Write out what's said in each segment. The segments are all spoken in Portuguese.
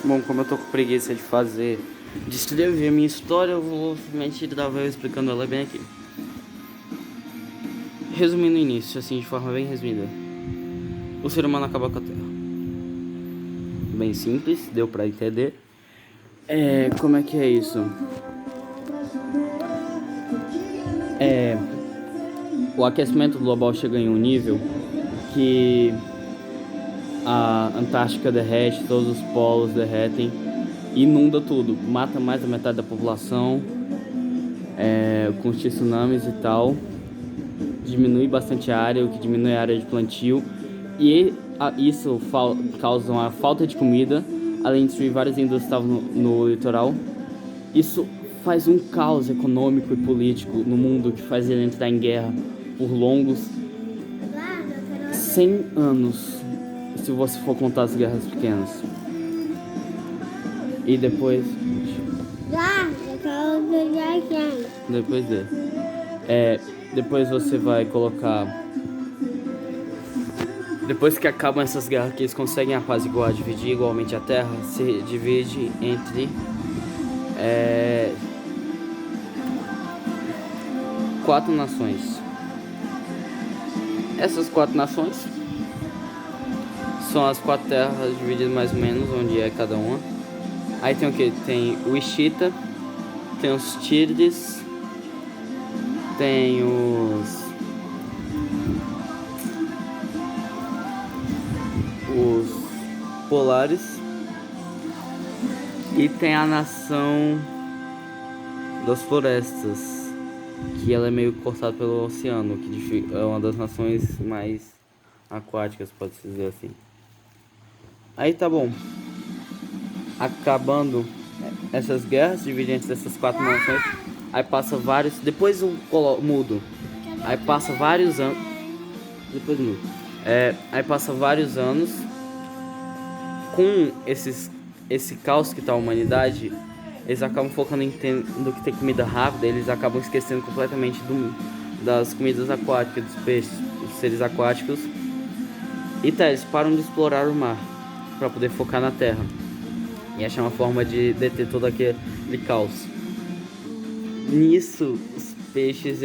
Bom, como eu tô com preguiça de escrever a minha história, eu vou simplesmente gravar explicando ela bem aqui. Resumindo o início, assim, de forma bem resumida. O ser humano acaba com a Terra. Bem simples, deu pra entender. Como é que é isso? O aquecimento global chega em um nível que a Antártica derrete, todos os polos derretem, inunda tudo, mata mais da metade da população, com os tsunamis e tal, diminui bastante a área, o que diminui a área de plantio, e isso causa uma falta de comida, além de destruir várias indústrias no litoral. Isso faz um caos econômico e político no mundo que faz ele entrar em guerra por longos 100 anos, se você for contar as guerras pequenas. E depois depois você vai colocar, depois que acabam essas guerras, que eles conseguem apaziguar, dividir igualmente a terra, se divide entre 4 nações. Essas 4 nações são as 4 terras divididas mais ou menos, onde é cada uma. Aí tem o que? Tem o Ishita, tem os Tirdes, tem os Polares e tem a nação das florestas, que ela é meio cortada pelo oceano, que é uma das nações mais aquáticas, pode-se dizer assim. Aí tá bom. Acabando essas guerras, dividentes dessas 4 nações, aí passa vários... Depois eu mudo. Aí passa vários anos... Depois mudo. Aí passa vários anos com esse caos que tá a humanidade. Eles acabam focando em tendo que ter comida rápida. Eles acabam esquecendo completamente das comidas aquáticas, dos peixes, dos seres aquáticos. E tá, eles param de explorar o mar para poder focar na terra e achar uma forma de deter todo aquele caos. Nisso, os peixes,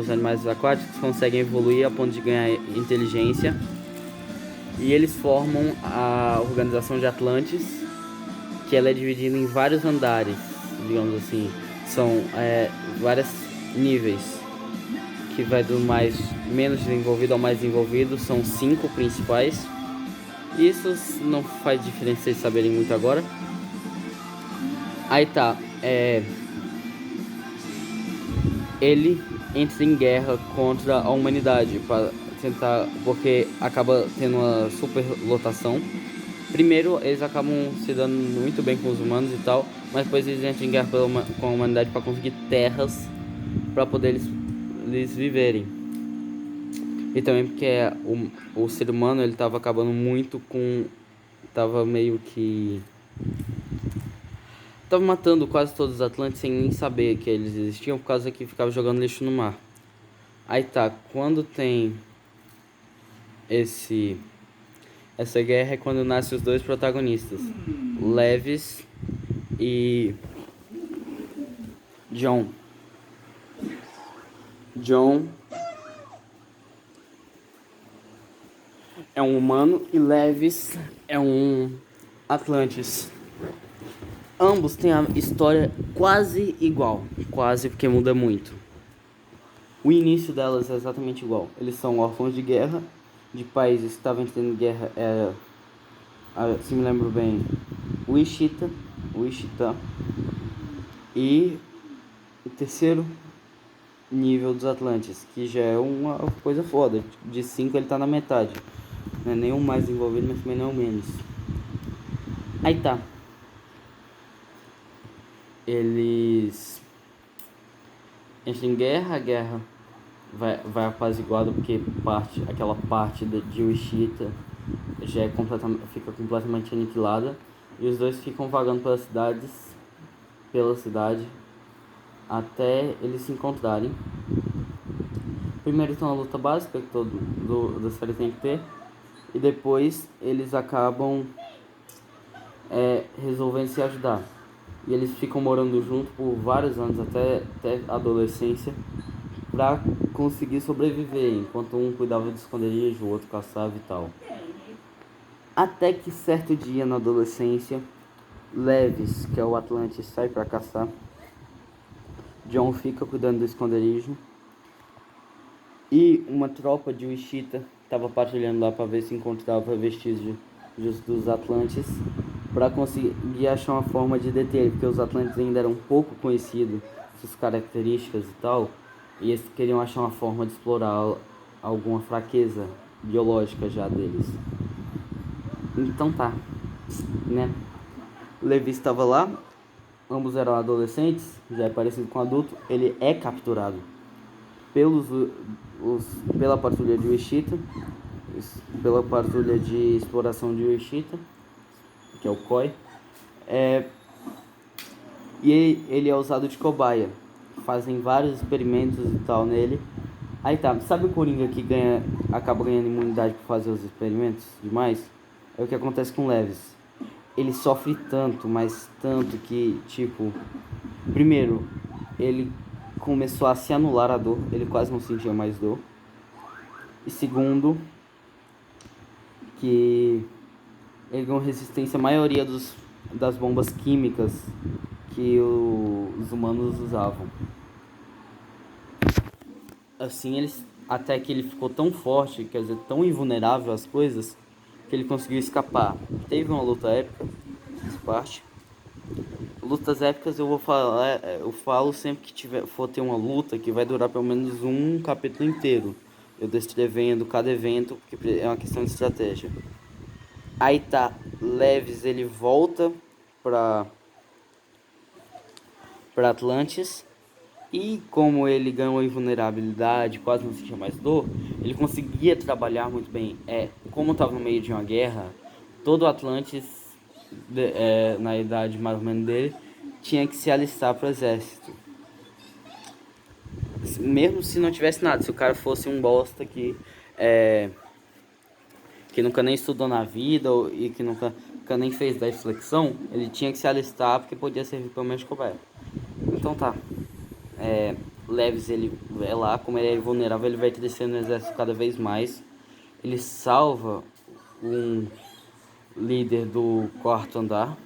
os animais aquáticos conseguem evoluir a ponto de ganhar inteligência, e eles formam a organização de Atlantis, que ela é dividida em vários andares, digamos assim. São vários níveis, que vai do menos desenvolvido ao mais desenvolvido. São 5 principais. Isso não faz diferença vocês saberem muito agora. Aí tá, ele entra em guerra contra a humanidade para tentar, porque acaba tendo uma superlotação. Primeiro eles acabam se dando muito bem com os humanos e tal, mas depois eles entram em guerra com a humanidade para conseguir terras para poder eles viverem. E também porque o ser humano, ele tava acabando muito com... Tava meio que... Tava matando quase todos os Atlantes sem nem saber que eles existiam, por causa que ficava jogando lixo no mar. Aí tá, quando tem essa guerra é quando nascem os dois protagonistas, Levis e John. John é um humano e Levis é um Atlantis. Ambos têm a história quase igual. Quase, porque muda muito. O início delas é exatamente igual. Eles são órfãos de guerra, de países que estavam entrando em guerra. Se me lembro bem, o Ishita e o terceiro nível dos Atlantes, que já é uma coisa foda. De 5 ele tá na metade. Não é nem o mais envolvido, mas também não é o menos. Aí tá. Eles entram em guerra, a guerra vai apaziguada, porque aquela parte de Wichita já fica completamente aniquilada. E os dois ficam vagando pela cidade até eles se encontrarem. Primeiro tem uma luta básica que todo da série tem que ter. E depois eles acabam resolvendo se ajudar. E eles ficam morando junto por vários anos, até a adolescência, pra conseguir sobreviver, enquanto um cuidava do esconderijo, o outro caçava e tal. Até que certo dia na adolescência, Levis, que é o Atlantis, sai pra caçar. John fica cuidando do esconderijo. E uma tropa de Wichita estava patrulhando lá para ver se encontrava vestígios dos Atlantes, para conseguir achar uma forma de deter ele, porque os Atlantes ainda eram pouco conhecidos, suas características e tal, e eles queriam achar uma forma de explorar alguma fraqueza biológica já deles. Então tá, né? Levi estava lá, ambos eram adolescentes, já é parecido com adulto, ele é capturado pela patrulha de Wichita, pela patrulha de exploração de Wichita, que é o COI, e ele é usado de cobaia. Fazem vários experimentos e tal nele. Aí tá, sabe o Coringa que acaba ganhando imunidade por fazer os experimentos demais? É o que acontece com Levis. Ele sofre tanto, mas tanto que, tipo, primeiro, ele começou a se anular a dor, ele quase não sentia mais dor. E segundo, que ele ganhou resistência à maioria das bombas químicas que os humanos usavam. Assim, até que ele ficou tão forte, quer dizer, tão invulnerável às coisas, que ele conseguiu escapar. Teve uma luta épica, essa parte. Lutas épicas eu falo sempre que for ter uma luta que vai durar pelo menos um capítulo inteiro. Eu descrevendo cada evento, porque é uma questão de estratégia. Aí tá, Levis ele volta pra Atlantis. E como ele ganhou invulnerabilidade, quase não sentia mais dor, ele conseguia trabalhar muito bem. Como estava no meio de uma guerra, todo Atlantis, na idade mais ou menos dele, tinha que se alistar para o exército. Mesmo se não tivesse nada, se o cara fosse um bosta que nunca nem estudou na vida e que nunca nem fez 10 flexão, ele tinha que se alistar porque podia servir pelo menos de cobaia. Então tá. Levis, ele é lá, como ele é vulnerável, ele vai crescendo no exército cada vez mais. Ele salva um líder do quarto andar,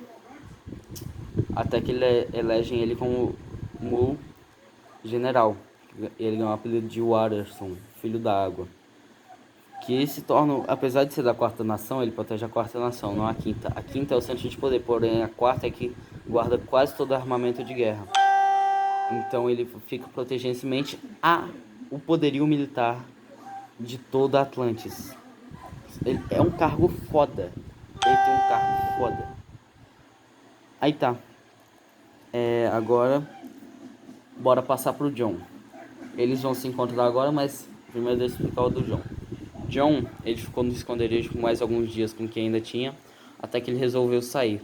até que elegem ele como general. Ele ganha o apelido de Waterson, filho da água. Que se torna, apesar de ser da quarta nação, ele protege a quarta nação, não a quinta. A quinta é o centro de poder, porém a quarta é que guarda quase todo o armamento de guerra. Então ele fica protegendo simplesmente o poderio militar de toda Atlantis. Ele é um cargo foda. Ele tem um cargo foda. Aí tá. Agora, bora passar pro John. Eles vão se encontrar agora, mas primeiro deixa eu explicar o do John. John, ele ficou no esconderijo por mais alguns dias com quem ainda tinha, até que ele resolveu sair.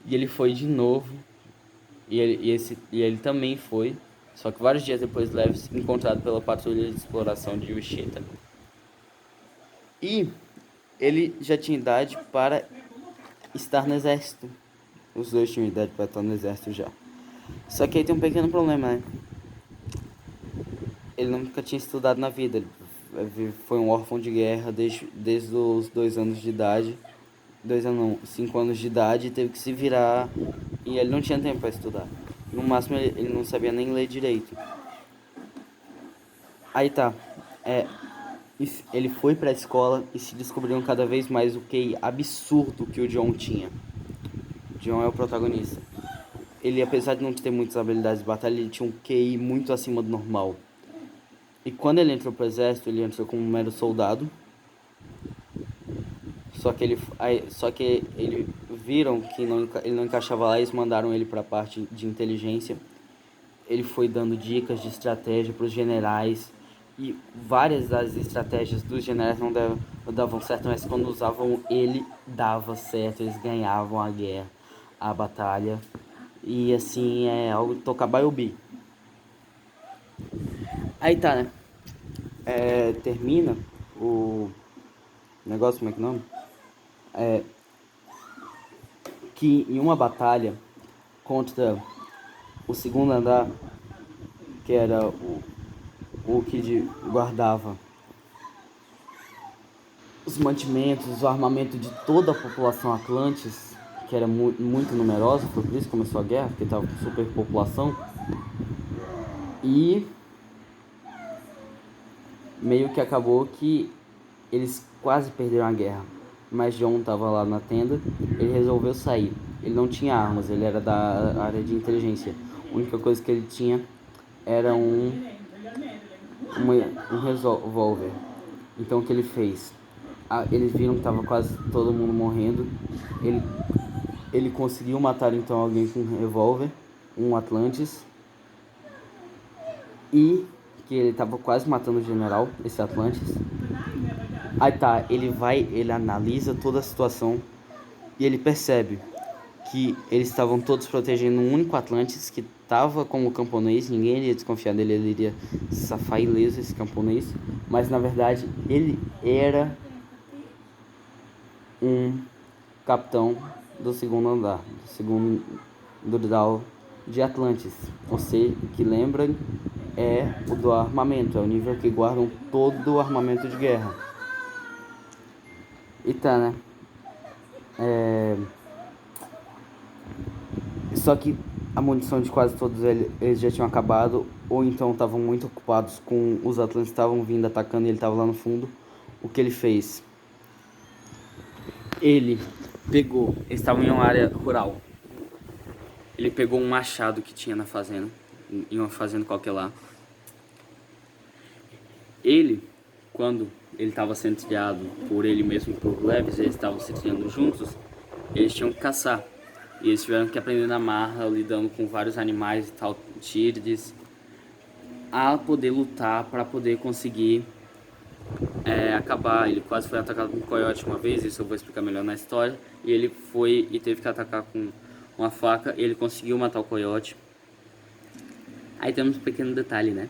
E ele foi de novo. E ele também foi, só que vários dias depois Levis encontrado pela patrulha de exploração de Wichita. E ele já tinha idade para estar no exército. Os dois tinham idade para estar no exército já. Só que aí tem um pequeno problema, né? Ele nunca tinha estudado na vida. Ele foi um órfão de guerra desde os 2 anos de idade. 2 anos não, 5 anos de idade, e teve que se virar. E ele não tinha tempo para estudar. No máximo ele não sabia nem ler direito. Aí tá. Ele foi pra escola e se descobriram cada vez mais o QI absurdo que o John tinha. John é o protagonista. Ele, apesar de não ter muitas habilidades de batalha, ele tinha um QI muito acima do normal. E quando ele entrou pro exército, ele entrou como um mero soldado. Só que ele viram que ele não encaixava lá e eles mandaram ele para a parte de inteligência. Ele foi dando dicas de estratégia para os generais. E várias das estratégias dos generais não davam certo, mas quando usavam ele, dava certo. Eles ganhavam a guerra, a batalha. E assim, é algo de tocar Baiobi. Aí tá, né? Termina o negócio, como é que é o nome? que em uma batalha contra o segundo andar, que era o que guardava os mantimentos, o armamento de toda a população Atlantis, que era muito numerosa, foi por isso que começou a guerra, porque estava com superpopulação. E meio que acabou que eles quase perderam a guerra. Mas John estava lá na tenda, ele resolveu sair. Ele não tinha armas, ele era da área de inteligência. A única coisa que ele tinha era um revólver. Então o que ele fez? Eles viram que estava quase todo mundo morrendo. Ele conseguiu matar então alguém com um revólver, um Atlantis. E que ele estava quase matando o general, esse Atlantis. Aí tá, ele analisa toda a situação e ele percebe que eles estavam todos protegendo um único Atlantis que estava como camponês, ninguém iria desconfiar dele, ele iria safar ileso esse camponês, mas na verdade ele era um capitão do segundo andar, do segundo grau de Atlantis. Você que lembra é o do armamento, é o nível que guardam todo o armamento de guerra. E tá, né? Só que a munição de quase todos eles já tinham acabado, ou então estavam muito ocupados com os Atlantes estavam vindo atacando e ele estava lá no fundo. O que ele fez? Eles estavam em uma área rural. Ele pegou um machado que tinha na fazenda, em uma fazenda qualquer lá. Quando ele estava sendo trilhado por ele mesmo e por Leves, eles estavam se trilhando juntos, eles tinham que caçar. E eles tiveram que aprender na marra, lidando com vários animais e tal, tírides, a poder lutar para poder conseguir acabar. Ele quase foi atacado por um coiote uma vez, isso eu vou explicar melhor na história. E ele foi e teve que atacar com uma faca, e ele conseguiu matar o coiote. Aí temos um pequeno detalhe, né?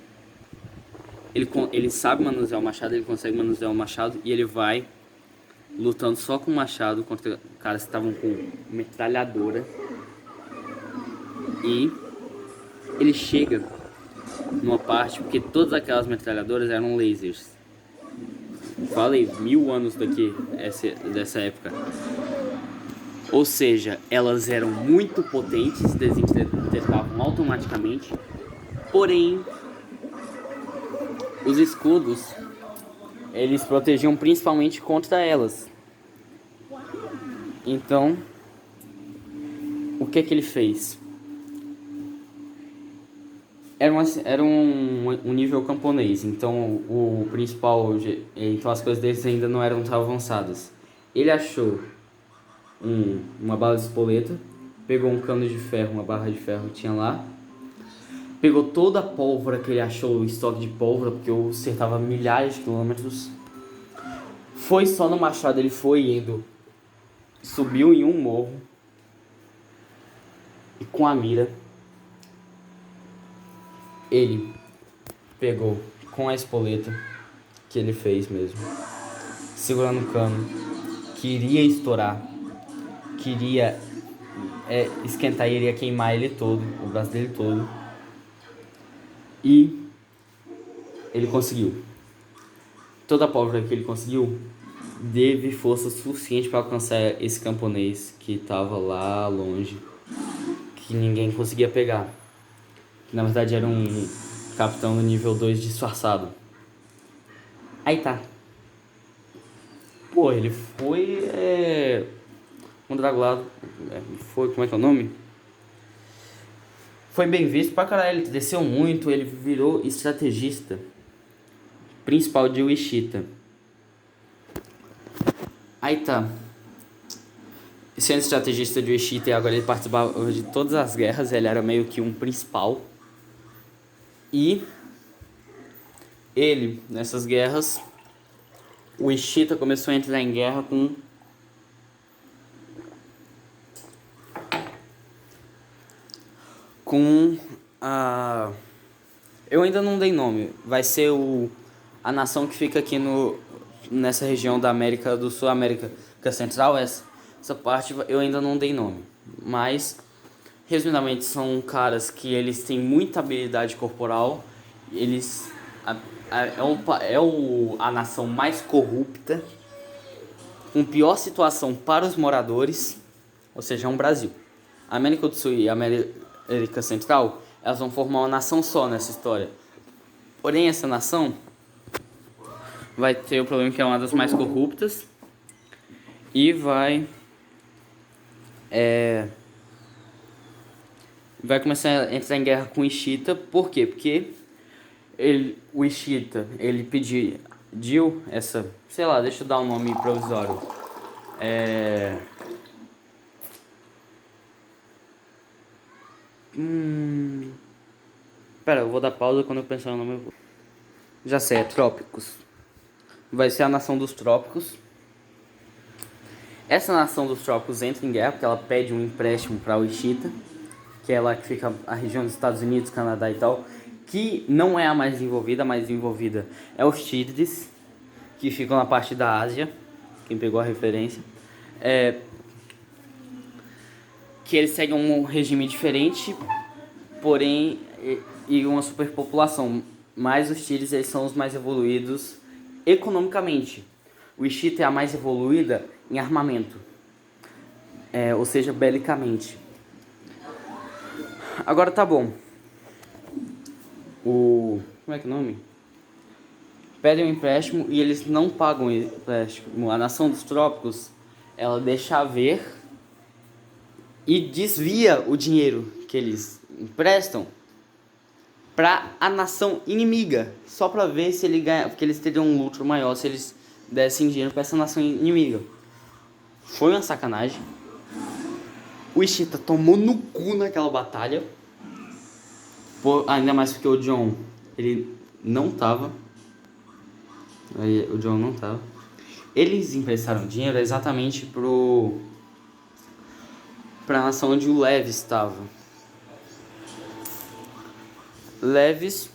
Ele sabe manusear o machado, ele consegue manusear o machado e ele vai lutando só com o machado contra caras que estavam com metralhadora. E ele chega numa parte, porque todas aquelas metralhadoras eram lasers. Falei, 1000 anos dessa época. Ou seja, elas eram muito potentes, desintegravam automaticamente. Porém, os escudos, eles protegiam principalmente contra elas. Então, o que ele fez? Era um nível camponês, então o principal, então as coisas deles ainda não eram tão avançadas. Ele achou uma bala de espoleta, pegou um cano de ferro, uma barra de ferro que tinha lá, pegou toda a pólvora que ele achou, o estoque de pólvora, porque eu acertava milhares de quilômetros. Foi só no machado, ele foi indo, subiu em um morro e com a mira ele pegou com a espoleta que ele fez mesmo, segurando o cano, queria estourar, queria esquentar e iria queimar ele todo, o braço dele todo. E ele conseguiu. Toda a pólvora que ele conseguiu teve força suficiente para alcançar esse camponês que estava lá longe, que ninguém conseguia pegar. Que na verdade era um capitão no nível 2 disfarçado. Aí tá. Pô, ele foi um dragulado. Como é que é o nome? Foi bem visto pra caralho, ele desceu muito, ele virou estrategista principal de Wichita. Aí tá. Sendo estrategista de Wichita, e agora ele participava de todas as guerras, ele era meio que um principal. E ele, nessas guerras, o Wichita começou a entrar em guerra com a... Eu ainda não dei nome. Vai ser a nação que fica aqui nessa região da América do Sul, América Central, Essa parte eu ainda não dei nome. Mas, resumidamente, são caras que eles têm muita habilidade corporal. Eles... a nação mais corrupta, com pior situação para os moradores, ou seja, é um Brasil. A América do Sul e a América Central, elas vão formar uma nação só nessa história. Porém, essa nação vai ter o problema que é uma das mais corruptas e vai começar a entrar em guerra com o Ishita. Por quê? Porque o Ishita, ele pediu essa... Sei lá, deixa eu dar um nome provisório. Pera, eu vou dar pausa quando eu pensar no nome. Já sei, é Trópicos. Vai ser a nação dos Trópicos. Essa nação dos Trópicos entra em guerra porque ela pede um empréstimo para o Ishita, que é lá que fica a região dos Estados Unidos, Canadá e tal, que não é a mais desenvolvida é os Tírides, que ficam na parte da Ásia, quem pegou a referência, que eles seguem um regime diferente, porém, e uma superpopulação, mas os Tírides, eles são os mais evoluídos economicamente. O Ishita é a mais evoluída em armamento, ou seja, belicamente. Agora tá bom. Como é que é o nome? Pedem um empréstimo e eles não pagam o empréstimo. A nação dos trópicos, ela deixa ver e desvia o dinheiro que eles emprestam para a nação inimiga, só para ver se ele ganha, porque eles teriam um lucro maior se eles dessem dinheiro para essa nação inimiga. Foi uma sacanagem. O Ishita tomou no cu naquela batalha. Ainda mais porque o John, ele não tava. O John não tava. Eles emprestaram dinheiro exatamente pra nação onde o Levis estava. Levis,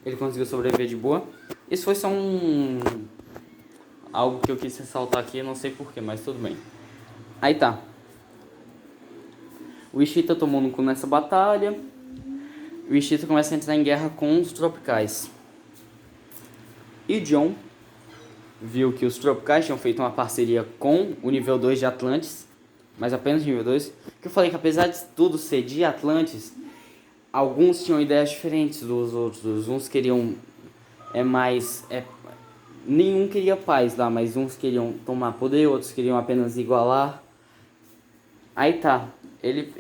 ele conseguiu sobreviver de boa. Isso foi só algo que eu quis ressaltar aqui, não sei porquê, mas tudo bem. Aí tá. O Ishita tomou no cu nessa batalha. O Ishita começa a entrar em guerra com os tropicais. E John viu que os tropicais tinham feito uma parceria com o nível 2 de Atlantis, mas apenas nível 2. Que eu falei que apesar de tudo ser de Atlantis, alguns tinham ideias diferentes dos outros. Uns queriam nenhum queria paz lá, mas uns queriam tomar poder, outros queriam apenas igualar. Aí tá, ele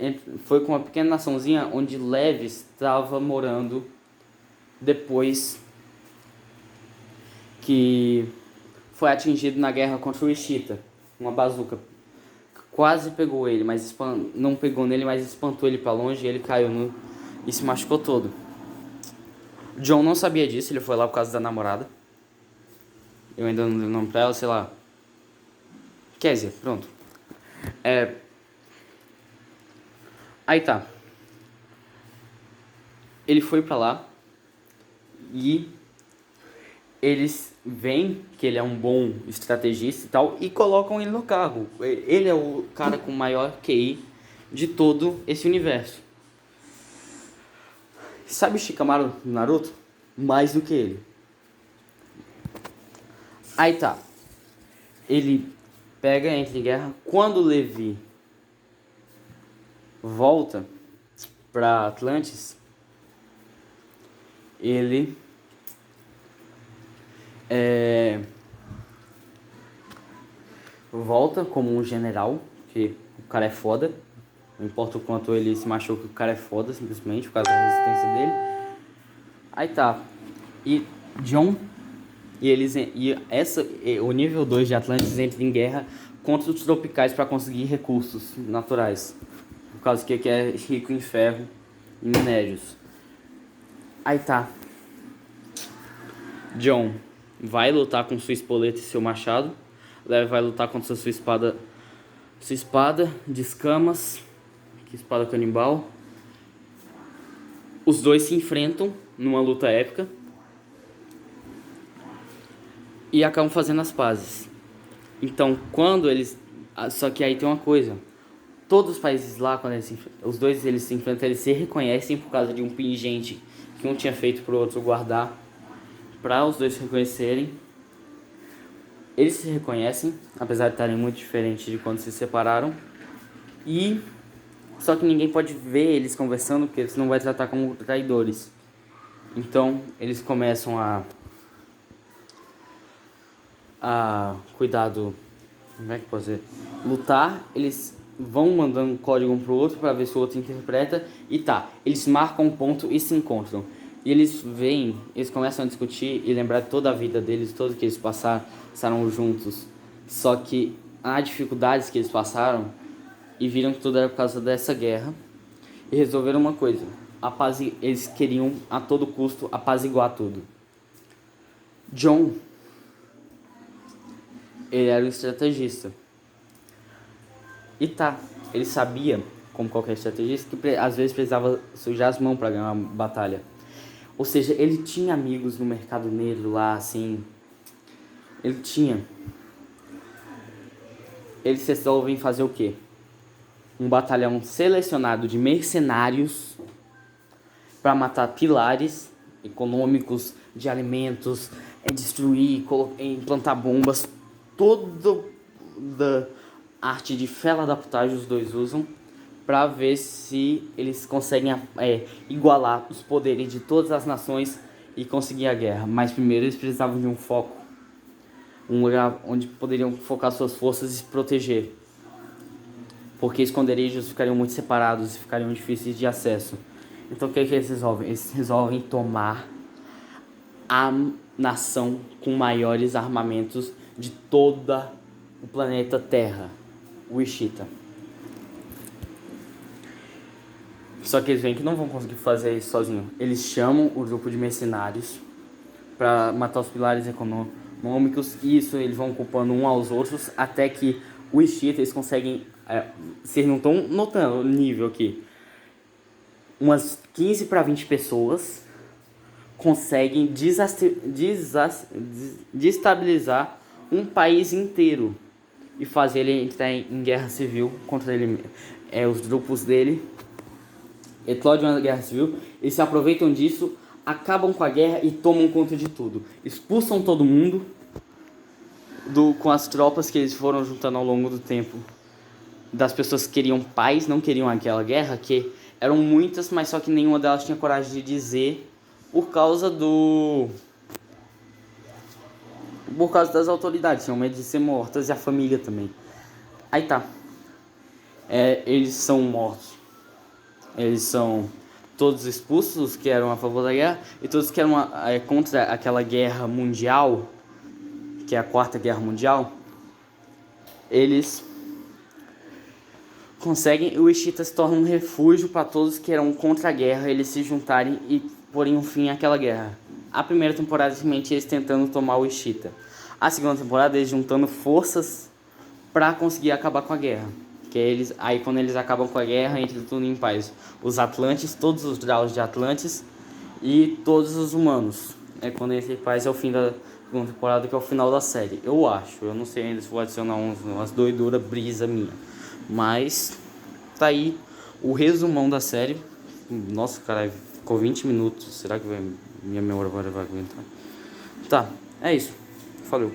foi com uma pequena naçãozinha onde Levis estava morando depois que foi atingido na guerra contra o Ishita. Uma bazuca quase pegou ele, mas não pegou nele, mas espantou ele pra longe e ele caiu e se machucou todo. John não sabia disso, ele foi lá por causa da namorada. Eu ainda não dei o nome pra ela, sei lá. Kézia, pronto. Aí tá. Ele foi pra lá e eles veem que ele é um bom estrategista e tal e colocam ele no carro. Ele é o cara com maior QI de todo esse universo. Sabe o Shikamaru do Naruto? Mais do que ele. Aí tá. Ele pega, entra em guerra. Quando o Levi volta pra Atlantis, ele volta como um general, que o cara é foda. Não importa o quanto ele se machuca, o cara é foda, simplesmente, por causa da resistência dele. Aí tá. E John o nível 2 de Atlantis entra em guerra contra os tropicais para conseguir recursos naturais. Por causa que aqui é rico em ferro e minérios. Aí tá. John vai lutar com sua espoleta e seu machado. Levi vai lutar contra sua espada de escamas, que espada canibal. Os dois se enfrentam numa luta épica e acabam fazendo as pazes. Então, quando eles Só que aí tem uma coisa. Todos os países lá, quando os dois eles se enfrentam, eles se reconhecem por causa de um pingente que um tinha feito pro outro guardar, para os dois se reconhecerem. Eles se reconhecem, apesar de estarem muito diferentes de quando se separaram. E só que ninguém pode ver eles conversando, porque eles não vai tratar como traidores. Então eles começam a cuidar do, como é que pode ser? Lutar. Eles vão mandando um código um pro outro para ver se o outro interpreta. E tá, eles marcam um ponto e se encontram. E eles veem, eles começam a discutir e lembrar de toda a vida deles, tudo que eles passaram juntos. Só que há dificuldades que eles passaram e viram que tudo era por causa dessa guerra. E resolveram uma coisa: eles queriam a todo custo apaziguar tudo. John, ele era um estrategista. E tá, ele sabia, como qualquer estrategista, que às vezes precisava sujar as mãos para ganhar uma batalha. Ou seja, ele tinha amigos no mercado negro lá, assim. Ele tinha. Eles resolvem fazer o quê? Um batalhão selecionado de mercenários para matar pilares econômicos de alimentos, destruir, implantar bombas, toda arte de fela da putagem os dois usam para ver se eles conseguem igualar os poderes de todas as nações e conseguir a guerra. Mas primeiro eles precisavam de um foco, um lugar onde poderiam focar suas forças e se proteger, porque esconderijos ficariam muito separados e ficariam difíceis de acesso. Então o que eles resolvem? Eles resolvem tomar a nação com maiores armamentos de toda o planeta Terra, o Ishita. Só que eles veem que não vão conseguir fazer isso sozinhos. Eles chamam o grupo de mercenários para matar os pilares econômicos. E isso eles vão culpando um aos outros até que o Ishita eles conseguem... vocês não estão notando o nível aqui. Umas 15 para 20 pessoas conseguem destabilizar um país inteiro e fazer ele entrar em guerra civil contra ele, os grupos dele. Eclode uma guerra civil, eles se aproveitam disso, acabam com a guerra e tomam conta de tudo. Expulsam todo mundo com as tropas que eles foram juntando ao longo do tempo. Das pessoas que queriam paz, não queriam aquela guerra, que eram muitas, mas só que nenhuma delas tinha coragem de dizer por causa das autoridades, tinham medo de ser mortas, e a família também. Aí tá, eles são mortos. Eles são todos expulsos, que eram a favor da guerra, e todos que eram contra aquela guerra mundial, que é a Quarta Guerra Mundial. Eles conseguem, o Ishita se torna um refúgio para todos que eram contra a guerra, eles se juntarem e porem um fim àquela guerra. A primeira temporada, simplesmente eles tentando tomar o Ishita. A segunda temporada, eles juntando forças para conseguir acabar com a guerra. Que aí quando eles acabam com a guerra, entra tudo em paz. Os Atlantes, todos os Draus de Atlantes e todos os humanos. Quando entra em paz é o fim da segunda temporada, que é o final da série. Eu acho, eu não sei ainda se vou adicionar umas doiduras brisa minha. Mas tá aí o resumão da série. Nossa, caralho, ficou 20 minutos. Será que minha memória vai aguentar? Tá, é isso. Valeu.